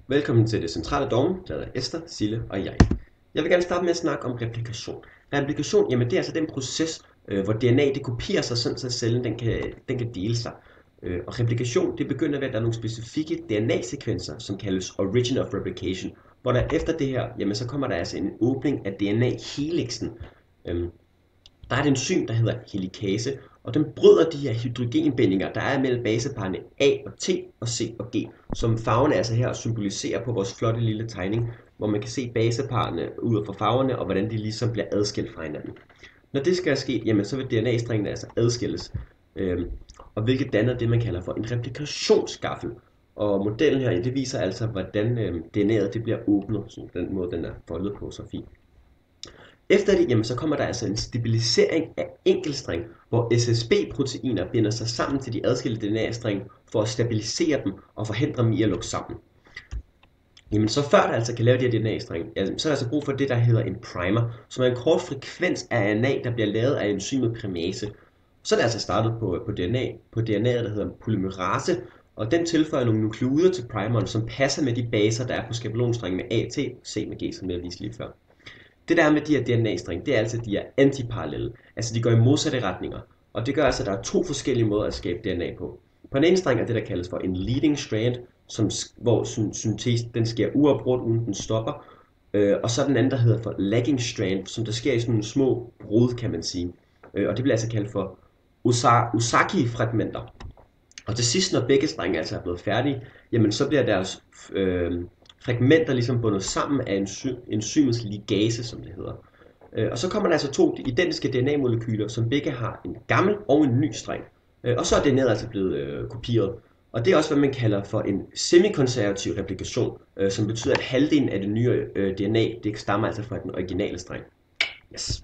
Velkommen til det centrale dogme, der hedder Esther, Sille og jeg. Jeg vil gerne starte med at snakke om replikation. Replikation, jamen det er altså den proces, hvor DNA det kopierer sig, sådan så cellen den kan dele sig. Og replikation, det begynder ved, at der er nogle specifikke DNA-sekvenser, som kaldes origin of replication, hvor der efter det her, jamen så kommer der altså en åbning af DNA-helixen. Der er et enzym, der hedder helikase, og den bryder de her hydrogenbindinger, der er mellem baseparerne A og T og C og G, som farverne altså her symboliserer på vores flotte lille tegning, hvor man kan se baseparerne ud fra farverne, og hvordan de ligesom bliver adskilt fra hinanden. Når det skal ske, jamen så vil DNA-stringene altså adskilles, og hvilket danner det, man kalder for en replikationsskaffel. Og modellen her, det viser altså, hvordan DNA'et det bliver åbnet, så den måde, den er foldet på så fint. Efter det, jamen, så kommer der altså en stabilisering af enkeltstring, hvor SSB-proteiner binder sig sammen til de adskilte DNA-streng for at stabilisere dem og forhindre dem i at lukke sammen. Jamen så før der altså kan lave de her DNA-streng, så er der altså brug for det, der hedder en primer, som er en kort frekvens af RNA, der bliver lavet af enzymet primase. Så er det altså startet på DNA'et, der hedder polymerase, og den tilføjer nogle nukleoider til primeren, som passer med de baser, der er på skabelonstrengen med A, T, C med G, som jeg viste lige før. Det der er med de her DNA-streng, det er altså, at de er antiparallelle. Altså de går i modsatte retninger. Og det gør altså, at der er to forskellige måder at skabe DNA på. På den ene streng er det, der kaldes for en leading strand, hvor syntesen den sker uafbrudt, uden den stopper. Og så den anden, der hedder for lagging strand, som der sker i sådan nogle små brud, kan man sige. Og det bliver altså kaldt for Osaki-fragmenter. Og til sidst, når begge strenge altså er blevet færdige, jamen så bliver deres fragmenter ligesom bundet sammen af enzymets ligase, som det hedder. Og så kommer der altså to identiske DNA-molekyler, som begge har en gammel og en ny streng. Og så er DNA'et altså blevet kopieret. Og det er også, hvad man kalder for en semikonservativ replikation, som betyder, at halvdelen af det nye DNA, det stammer altså fra den originale streng. Yes.